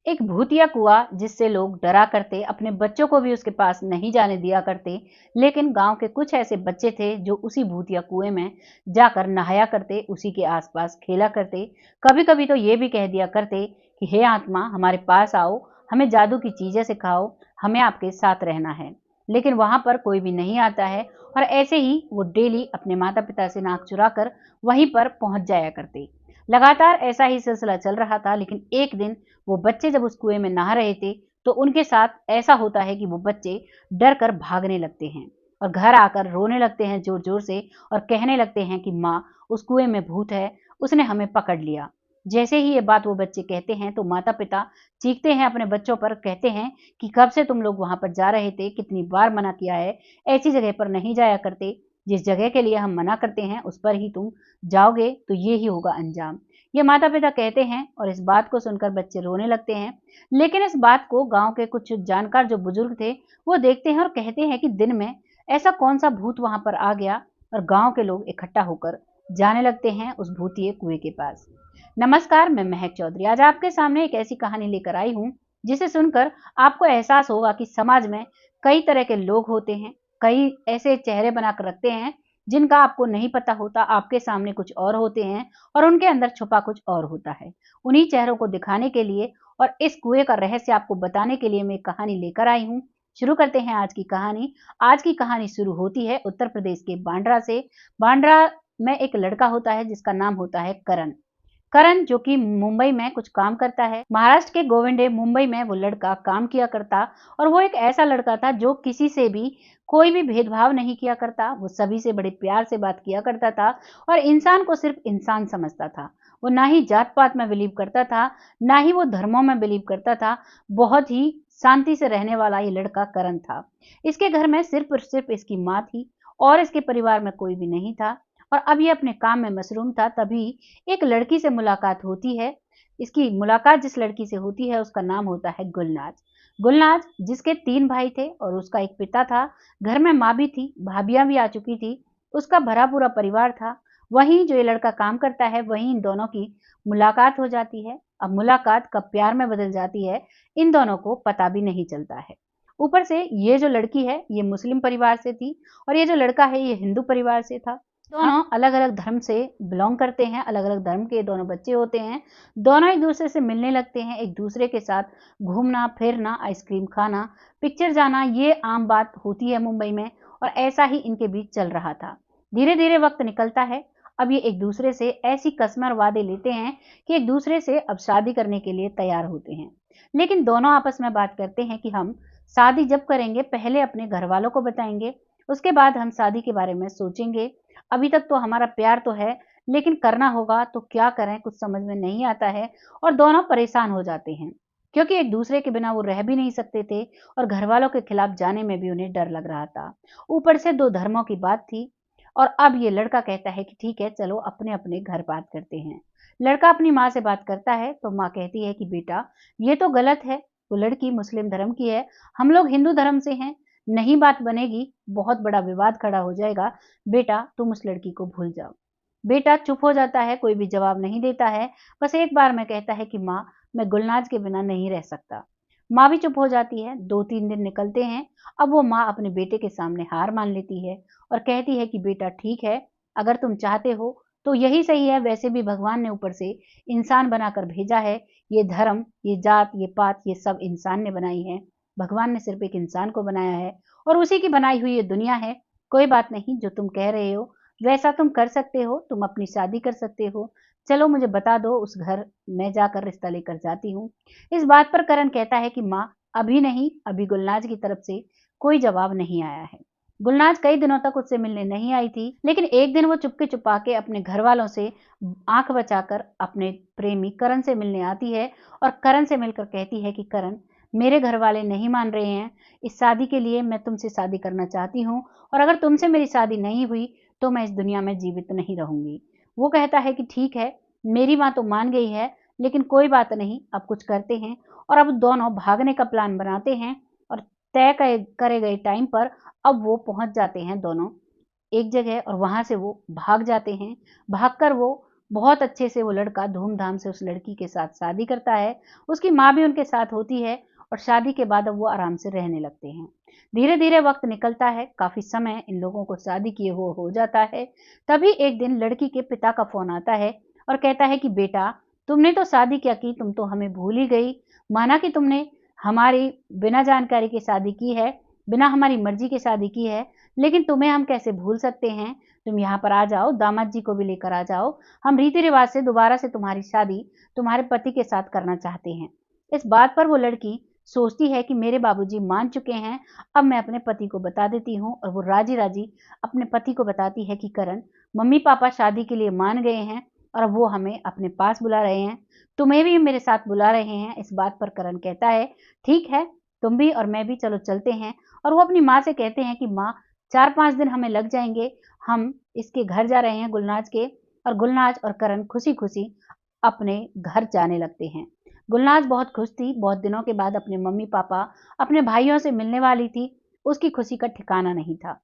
एक भूतिया कुआं जिससे लोग डरा करते, अपने बच्चों को भी उसके पास नहीं जाने दिया करते। लेकिन गांव के कुछ ऐसे बच्चे थे जो उसी भूतिया कुएं में जाकर नहाया करते, उसी के आसपास खेला करते। कभी कभी तो ये भी कह दिया करते कि हे आत्मा, हमारे पास आओ, हमें जादू की चीजें सिखाओ, हमें आपके साथ रहना है। लेकिन वहां पर कोई भी नहीं आता है, और ऐसे ही वो डेली अपने माता पिता से नाक चुराकर वहीं पर पहुंच जाया करते। लगातार ऐसा ही सिलसिला चल रहा था। लेकिन एक दिन वो बच्चे जब उस कुएं में नहा रहे थे, तो उनके साथ ऐसा होता है कि वो बच्चे डर कर भागने लगते हैं और घर आकर रोने लगते हैं जोर जोर से, और कहने लगते हैं कि माँ, उस कुएं में भूत है, उसने हमें पकड़ लिया। जैसे ही ये बात वो बच्चे कहते हैं, तो माता पिता चीखते हैं अपने बच्चों पर, कहते हैं कि कब से तुम लोग वहां पर जा रहे थे, कितनी बार मना किया है, ऐसी जगह पर नहीं जाया करते। जिस जगह के लिए हम मना करते हैं उस पर ही तुम जाओगे तो ये ही होगा अंजाम। ये माता पिता कहते हैं, और इस बात को सुनकर बच्चे रोने लगते हैं। लेकिन इस बात को गांव के कुछ जानकार जो बुजुर्ग थे, वो देखते हैं और कहते हैं कि दिन में ऐसा कौन सा भूत वहां पर आ गया, और गांव के लोग इकट्ठा होकर जाने लगते हैं उस भूतिए कुएं के पास। नमस्कार, मैं महक चौधरी आज आपके सामने एक ऐसी कहानी लेकर आई हूं जिसे सुनकर आपको एहसास होगा कि समाज में कई तरह के लोग होते हैं, कई ऐसे चेहरे बनाकर रखते हैं जिनका आपको नहीं पता होता। आपके सामने कुछ और होते हैं और उनके अंदर छुपा कुछ और होता है। उन्हीं चेहरों को दिखाने के लिए और इस कुएं का रहस्य आपको बताने के लिए मैं एक कहानी लेकर आई हूं। शुरू करते हैं आज की कहानी। आज की कहानी शुरू होती है उत्तर प्रदेश के बांद्रा से। बांद्रा में एक लड़का होता है जिसका नाम होता है करण। करण जो कि मुंबई में कुछ काम करता है। महाराष्ट्र के गोविंदे मुंबई में वो लड़का काम किया करता, और वो एक ऐसा लड़का था जो किसी से भी कोई भी भेदभाव नहीं किया करता। वो सभी से बड़े प्यार से बात किया करता था, और इंसान को सिर्फ इंसान समझता था। वो ना ही जात पात में बिलीव करता था, ना ही वो धर्मों में बिलीव करता था। बहुत ही शांति से रहने वाला ये लड़का करण था। इसके घर में सिर्फ और सिर्फ इसकी माँ थी, और इसके परिवार में कोई भी नहीं था। और अब ये अपने काम में मशरूम था, तभी एक लड़की से मुलाकात होती है। इसकी मुलाकात जिस लड़की से होती है उसका नाम होता है गुलनाज। गुलनाज जिसके 3 भाई थे और उसका एक पिता था। घर में माँ भी थी, भाभियां भी आ चुकी थी, उसका भरा पूरा परिवार था। वहीं जो ये लड़का काम करता है, वहीं इन दोनों की मुलाकात हो जाती है। अब मुलाकात कब प्यार में बदल जाती है, इन दोनों को पता भी नहीं चलता है। ऊपर से ये जो लड़की है ये मुस्लिम परिवार से थी, और ये जो लड़का है ये हिंदू परिवार से था। दोनों अलग अलग धर्म से बिलोंग करते हैं, अलग अलग धर्म के दोनों बच्चे होते हैं। दोनों एक दूसरे से मिलने लगते हैं, एक दूसरे के साथ घूमना फिरना, आइसक्रीम खाना, पिक्चर जाना, ये आम बात होती है मुंबई में। और ऐसा ही इनके बीच चल रहा था। धीरे धीरे वक्त निकलता है। अब ये एक दूसरे से ऐसी कसम और वादे लेते हैं कि एक दूसरे से अब शादी करने के लिए तैयार होते हैं। लेकिन दोनों आपस में बात करते हैं कि हम शादी जब करेंगे पहले अपने घर वालों को बताएंगे, उसके बाद हम शादी के बारे में सोचेंगे। अभी तक तो हमारा प्यार तो है, लेकिन करना होगा तो क्या करें, कुछ समझ में नहीं आता है। और दोनों परेशान हो जाते हैं, क्योंकि एक दूसरे के बिना वो रह भी नहीं सकते थे, और घर वालों के खिलाफ जाने में भी उन्हें डर लग रहा था। ऊपर से 2 धर्मों की बात थी। और अब ये लड़का कहता है कि ठीक है, चलो अपने अपने घर बात करते हैं। लड़का अपनी माँ से बात करता है, तो माँ कहती है कि बेटा, ये तो गलत है, वो लड़की मुस्लिम धर्म की है, हम लोग हिंदू धर्म से हैं, नहीं बात बनेगी, बहुत बड़ा विवाद खड़ा हो जाएगा। बेटा तुम उस लड़की को भूल जाओ। बेटा चुप हो जाता है, कोई भी जवाब नहीं देता है। बस एक बार में कहता है कि माँ, मैं गुलनाज के बिना नहीं रह सकता। माँ भी चुप हो जाती है। 2-3 दिन निकलते हैं। अब वो माँ अपने बेटे के सामने हार मान लेती है, और कहती है कि बेटा ठीक है, अगर तुम चाहते हो तो यही सही है। वैसे भी भगवान ने ऊपर से इंसान बनाकर भेजा है। ये धर्म, ये जात, ये पात, ये सब इंसान ने बनाई है। भगवान ने सिर्फ एक इंसान को बनाया है, और उसी की बनाई हुई ये दुनिया है। कोई बात नहीं, जो तुम कह रहे हो वैसा तुम कर सकते हो, तुम अपनी शादी कर सकते हो। चलो मुझे बता दो उस घर, मैं जाकर रिश्ता लेकर जाती हूँ। इस बात पर करण कहता है कि माँ, अभी नहीं, अभी गुलनाज की तरफ से कोई जवाब नहीं आया है। गुलनाज कई दिनों तक उससे मिलने नहीं आई थी, लेकिन एक दिन वो चुपके चुपा के अपने घर वालों से आंख बचाकर अपने प्रेमी करण से मिलने आती है, और करण से मिलकर कहती है कि करण, मेरे घर वाले नहीं मान रहे हैं इस शादी के लिए, मैं तुमसे शादी करना चाहती हूँ, और अगर तुमसे मेरी शादी नहीं हुई तो मैं इस दुनिया में जीवित नहीं रहूंगी। वो कहता है कि ठीक है, मेरी माँ तो मान गई है, लेकिन कोई बात नहीं, अब कुछ करते हैं। और अब दोनों भागने का प्लान बनाते हैं, और तय करे गए टाइम पर अब वो पहुंच जाते हैं दोनों एक जगह, और वहां से वो भाग जाते हैं। भागकर वो बहुत अच्छे से वो लड़का धूमधाम से उस लड़की के साथ शादी करता है। उसकी माँ भी उनके साथ होती है और शादी के बाद अब वो आराम से रहने लगते हैं। धीरे धीरे वक्त निकलता है, काफी समय इन लोगों को शादी किए हुए हो जाता है। तभी एक दिन लड़की के पिता का फोन आता है और कहता है कि बेटा, तुमने तो शादी क्या की, तुम तो हमें भूल ही गई। माना कि तुमने हमारी बिना जानकारी के शादी की है, बिना हमारी मर्जी के शादी की है, लेकिन तुम्हें हम कैसे भूल सकते हैं। तुम यहाँ पर आ जाओ, दामाद जी को भी लेकर आ जाओ। हम रीति रिवाज से दोबारा से तुम्हारी शादी तुम्हारे पति के साथ करना चाहते हैं। इस बात पर वो लड़की सोचती है कि मेरे बाबूजी मान चुके हैं, अब मैं अपने पति को बता देती हूँ। और वो राजी राजी अपने पति को बताती है कि करण, मम्मी पापा शादी के लिए मान गए हैं और अब वो हमें अपने पास बुला रहे हैं, तुम्हें भी मेरे साथ बुला रहे हैं। इस बात पर करण कहता है ठीक है, तुम भी और मैं भी चलो चलते हैं। और वो अपनी माँ से कहते हैं कि माँ, 4-5 दिन हमें लग जाएंगे, हम इसके घर जा रहे हैं गुलनाज के। और गुलनाज और करण खुशी खुशी अपने घर जाने लगते हैं। गुलनाज बहुत खुश थी, बहुत दिनों के बाद अपने मम्मी पापा, अपने भाइयों से मिलने वाली थी। उसकी खुशी का ठिकाना नहीं था।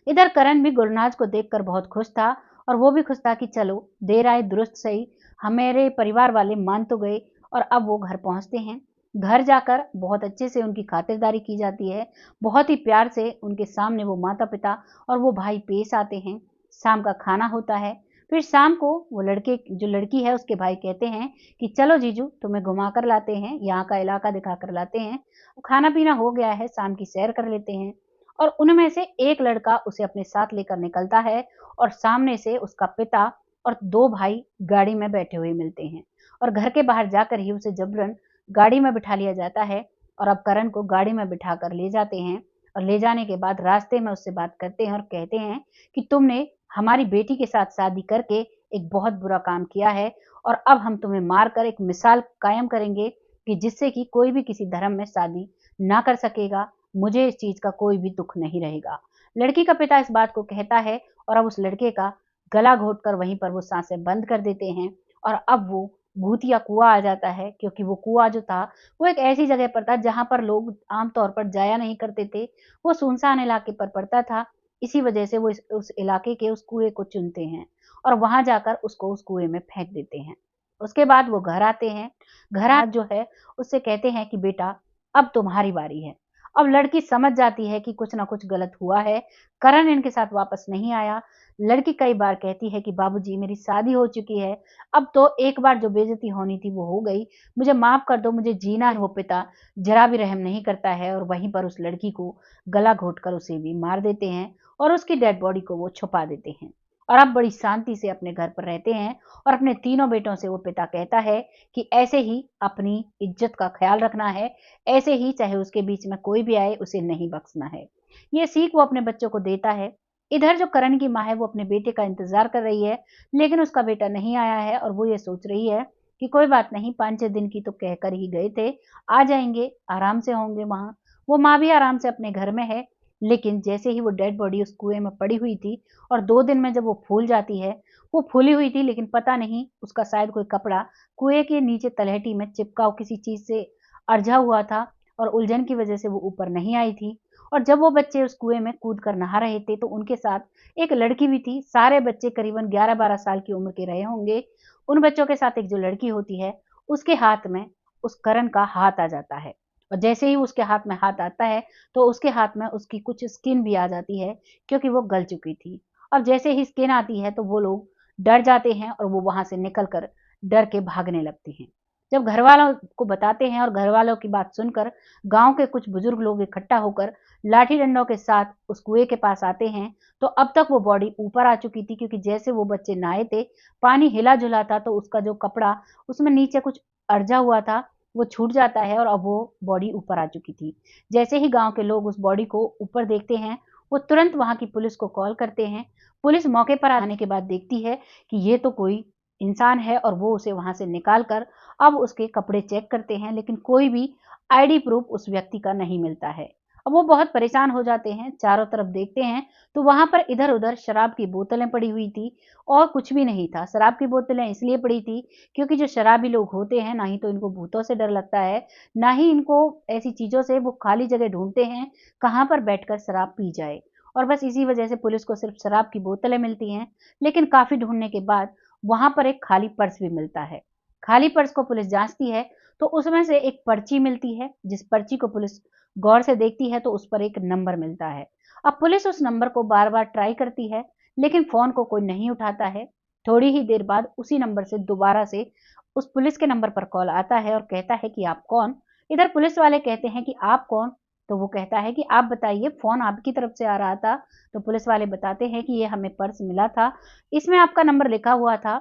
इधर करण भी गुलनाज को देखकर बहुत खुश था और वो भी खुश था कि चलो देर आए दुरुस्त सही, हमारे परिवार वाले मान तो गए। और अब वो घर पहुंचते हैं। घर जाकर बहुत अच्छे से उनकी खातिरदारी की जाती है, बहुत ही प्यार से उनके सामने वो माता पिता और वो भाई पेश आते हैं। शाम का खाना होता है। फिर शाम को वो लड़के, जो लड़की है उसके भाई कहते हैं कि चलो जीजू, तुम्हें घुमा कर लाते हैं, यहाँ का इलाका दिखा कर लाते हैं। खाना पीना हो गया है, शाम की सैर कर लेते हैं। और उनमें से एक लड़का उसे अपने साथ लेकर निकलता है और सामने से उसका पिता और 2 भाई गाड़ी में बैठे हुए मिलते हैं। और घर के बाहर जाकर ही उसे जबरन गाड़ी में बिठा लिया जाता है। और अब करण को गाड़ी में बिठा कर ले जाते हैं। और ले जाने के बाद रास्ते में उससे बात करते हैं और कहते हैं कि तुमने हमारी बेटी के साथ शादी करके एक बहुत बुरा काम किया है और अब हम तुम्हें मारकर एक मिसाल कायम करेंगे कि जिससे कि कोई भी किसी धर्म में शादी ना कर सकेगा। मुझे इस चीज का कोई भी दुख नहीं रहेगा। लड़की का पिता इस बात को कहता है और अब उस लड़के का गला घोटकर वहीं पर वो सांसें बंद कर देते हैं। और अब वो भूतिया कुआं आ जाता है, क्योंकि वो कुआं जो था वो एक ऐसी जगह पर था जहां पर लोग आमतौर पर जाया नहीं करते थे। वो सुनसान इलाके पर पड़ता था। इसी वजह से वो उस इलाके के उस कुएं को चुनते हैं और वहां जाकर उसको उस कुएं में फेंक देते हैं। उसके बाद वो घर आते हैं। घर आ जो है उससे कहते हैं कि बेटा, अब तुम्हारी बारी है। अब लड़की समझ जाती है कि कुछ ना कुछ गलत हुआ है। करण इनके साथ वापस नहीं आया। लड़की कई बार कहती है कि बाबूजी, मेरी शादी हो चुकी है, अब तो एक बार जो बेइज्जती होनी थी वो हो गई, मुझे माफ कर दो, मुझे जीना है। वो पिता जरा भी रहम नहीं करता है और वहीं पर उस लड़की को गला घोटकर उसे भी मार देते हैं और उसकी डेड बॉडी को वो छुपा देते हैं। और अब बड़ी शांति से अपने घर पर रहते हैं। और अपने तीनों बेटों से वो पिता कहता है कि ऐसे ही अपनी इज्जत का ख्याल रखना है, ऐसे ही चाहे उसके बीच में कोई भी आए उसे नहीं बख्शना है। ये सीख वो अपने बच्चों को देता है। इधर जो करण की माँ है वो अपने बेटे का इंतजार कर रही है, लेकिन उसका बेटा नहीं आया है और वो ये सोच रही है कि कोई बात नहीं, 5-6 दिन की तो कहकर ही गए थे, आ जाएंगे, आराम से होंगे वहां। वो माँ भी आराम से अपने घर में है। लेकिन जैसे ही वो डेड बॉडी उस कुएं में पड़ी हुई थी और 2 दिन में जब वो फूल जाती है, वो फूली हुई थी लेकिन पता नहीं उसका शायद कोई कपड़ा कुएं के नीचे तलहटी में चिपका किसी चीज से अरझा हुआ था और उलझन की वजह से वो ऊपर नहीं आई थी। और जब वो बच्चे उस कुएं में कूद कर नहा रहे थे तो उनके साथ एक लड़की भी थी। सारे बच्चे करीबन 11-12 साल की उम्र के रहे होंगे। उन बच्चों के साथ एक जो लड़की होती है उसके हाथ में उस करण का हाथ आ जाता है। और जैसे ही उसके हाथ में हाथ आता है तो उसके हाथ में उसकी कुछ स्किन भी आ जाती है, क्योंकि वो गल चुकी थी। अब जैसे ही स्किन आती है तो वो लोग डर जाते हैं और वो वहां से निकलकर डर के भागने लगती हैं। जब घर वालों को बताते हैं और घर वालों की बात सुनकर गांव के कुछ बुजुर्ग लोग इकट्ठा होकर लाठी डंडों के साथ उस कुएं के पास आते हैं, तो अब तक वो बॉडी ऊपर आ चुकी थी, क्योंकि जैसे वो बच्चे नहाए थे, पानी हिला जुला था तो उसका जो कपड़ा उसमें नीचे कुछ अरझा हुआ था वो छूट जाता है और अब वो बॉडी ऊपर आ चुकी थी। जैसे ही गांव के लोग उस बॉडी को ऊपर देखते हैं, वो तुरंत वहां की पुलिस को कॉल करते हैं। पुलिस मौके पर आने के बाद देखती है कि ये तो कोई इंसान है और वो उसे वहां से निकाल कर अब उसके कपड़े चेक करते हैं, लेकिन कोई भी आईडी प्रूफ उस व्यक्ति का नहीं मिलता है। अब वो बहुत परेशान हो जाते हैं, चारों तरफ देखते हैं तो वहां पर इधर उधर शराब की बोतलें पड़ी हुई थी और कुछ भी नहीं था। शराब की बोतलें इसलिए पड़ी थी क्योंकि जो शराबी लोग होते हैं, ना ही तो इनको भूतों से डर लगता है, ना ही इनको ऐसी चीजों से, वो खाली जगह ढूंढते हैं कहाँ पर बैठकर शराब पी जाए। और बस इसी वजह से पुलिस को सिर्फ शराब की बोतलें मिलती हैं। लेकिन काफी ढूंढने के बाद वहां पर एक खाली पर्स भी मिलता है। खाली पर्स को पुलिस जांचती है तो उसमें से एक पर्ची मिलती है। जिस पर्ची को पुलिस गौर से देखती है तो उस पर एक नंबर मिलता है। अब पुलिस उस नंबर को बार बार ट्राई करती है, लेकिन फोन को कोई नहीं उठाता है। थोड़ी ही देर बाद उसी नंबर से दोबारा से उस पुलिस के नंबर पर कॉल आता है और कहता है कि आप कौन। इधर पुलिस वाले कहते हैं कि आप कौन। तो वो कहता है कि आप बताइए, फोन आपकी तरफ से आ रहा था। तो पुलिस वाले बताते हैं कि ये हमें पर्स मिला था, इसमें आपका नंबर लिखा हुआ था।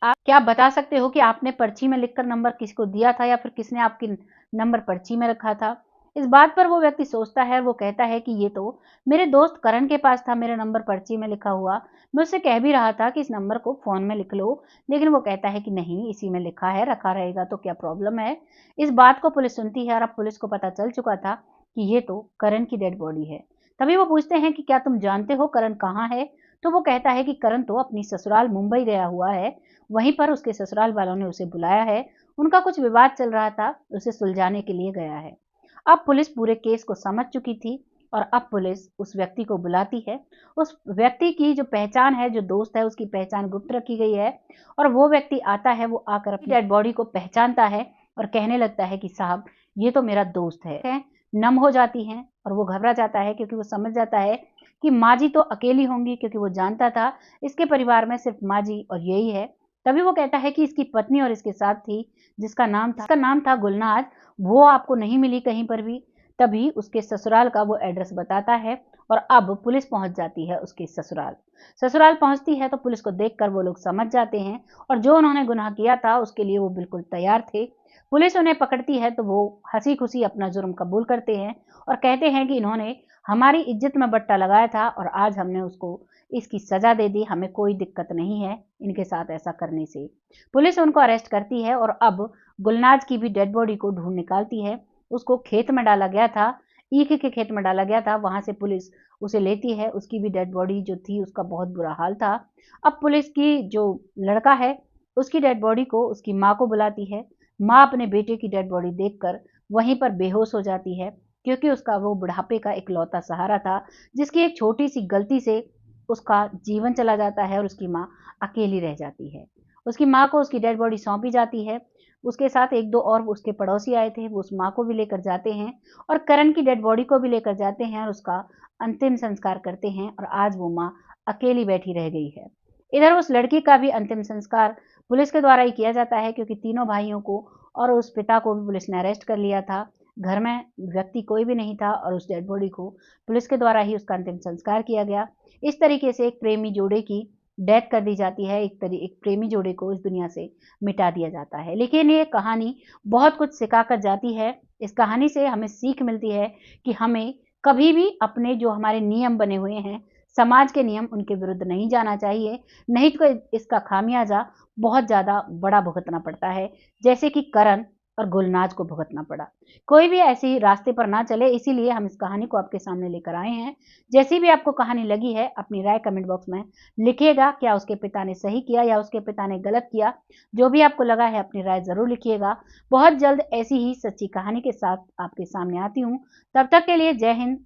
आप क्या बता सकते हो कि आपने पर्ची में लिखकर नंबर किसको दिया था या फिर किसने आपकी नंबर पर्ची में रखा था। इस बात पर वो व्यक्ति सोचता है और वो कहता है कि ये तो मेरे दोस्त करण के पास था, मेरा नंबर पर्ची में लिखा हुआ। मैं उससे कह भी रहा था कि इस नंबर को फोन में लिख लो, लेकिन वो कहता है कि नहीं, इसी में लिखा है, रखा रहेगा तो क्या प्रॉब्लम है। इस बात को पुलिस सुनती है और अब पुलिस को पता चल चुका था कि ये तो करण की डेड बॉडी है। तभी वो पूछते हैं कि क्या तुम जानते हो करण कहाँ है। तो वो कहता है कि करण तो अपनी ससुराल मुंबई गया हुआ है, वहीं पर उसके ससुराल वालों ने उसे बुलाया है, उनका कुछ विवाद चल रहा था, उसे सुलझाने के लिए गया है। अब पुलिस पूरे केस को समझ चुकी थी और अब पुलिस उस व्यक्ति को बुलाती है। उस व्यक्ति की जो पहचान है, जो दोस्त है, उसकी पहचान गुप्त रखी गई है और वो व्यक्ति आता है, वो आकर अपनी डेड बॉडी को पहचानता है और कहने लगता है कि साहब ये तो मेरा दोस्त है। नम हो जाती हैं और वो घबरा जाता है क्योंकि वो समझ जाता है कि माँ जी तो अकेली होंगी, क्योंकि वो जानता था इसके परिवार में सिर्फ माँ जी और यही है। तभी वो कहता है कि इसकी पत्नी और इसके साथ थी, जिसका नाम था गुलनाज, वो आपको नहीं मिली कहीं पर भी। तभी उसके ससुराल का वो एड्रेस बताता है और अब पुलिस पहुंच जाती है उसके ससुराल। ससुराल पहुंचती है तो पुलिस को देखकर वो लोग समझ जाते हैं और जो उन्होंने गुनाह किया था उसके लिए वो बिल्कुल तैयार थे। पुलिस उन्हें पकड़ती है तो वो हंसी खुशी अपना जुर्म कबूल करते हैं और कहते हैं कि इन्होंने हमारी इज्जत में बट्टा लगाया था और आज हमने उसको इसकी सजा दे दी, हमें कोई दिक्कत नहीं है इनके साथ ऐसा करने से। पुलिस उनको अरेस्ट करती है और अब गुलनाज की भी डेड बॉडी को ढूंढ निकालती है। उसको खेत में डाला गया था, ईख के खेत में डाला गया था, वहां से पुलिस उसे लेती है। उसकी भी डेड बॉडी जो थी उसका बहुत बुरा हाल था। अब पुलिस की जो लड़का है उसकी डेड बॉडी को उसकी माँ को बुलाती है। माँ अपने बेटे की डेड बॉडी देखकर वहीं पर बेहोश हो जाती है, क्योंकि उसका वो बुढ़ापे का इकलौता सहारा था, जिसकी एक छोटी सी गलती से उसका जीवन चला जाता है और उसकी माँ अकेली रह जाती है। उसकी माँ को उसकी डेड बॉडी सौंपी जाती है। उसके साथ एक दो और उसके पड़ोसी आए थे, वो उस माँ को भी लेकर जाते हैं और करण की डेड बॉडी को भी लेकर जाते हैं और उसका अंतिम संस्कार करते हैं और आज वो माँ अकेली बैठी रह गई है। इधर उस लड़की का भी अंतिम संस्कार पुलिस के द्वारा ही किया जाता है, क्योंकि तीनों भाइयों को और उस पिता को भी पुलिस ने अरेस्ट कर लिया था। घर में व्यक्ति कोई भी नहीं था और उस डेड बॉडी को पुलिस के द्वारा ही उसका अंतिम संस्कार किया गया। इस तरीके से एक प्रेमी जोड़े की डेथ कर दी जाती है, एक प्रेमी जोड़े को इस दुनिया से मिटा दिया जाता है। लेकिन ये कहानी बहुत कुछ सिखा कर जाती है। इस कहानी से हमें सीख मिलती है कि हमें कभी भी अपने जो हमारे नियम बने हुए हैं, समाज के नियम, उनके विरुद्ध नहीं जाना चाहिए, नहीं तो इसका खामियाजा बहुत ज़्यादा बड़ा भुगतना पड़ता है, जैसे कि करण और गुलनाज को भुगतना पड़ा। कोई भी ऐसी रास्ते पर ना चले, इसीलिए हम इस कहानी को आपके सामने लेकर आए हैं। जैसी भी आपको कहानी लगी है अपनी राय कमेंट बॉक्स में लिखिएगा। क्या उसके पिता ने सही किया या उसके पिता ने गलत किया, जो भी आपको लगा है अपनी राय ज़रूर लिखिएगा। बहुत जल्द ऐसी ही सच्ची कहानी के साथ आपके सामने आती हूँ। तब तक के लिए जय हिंद।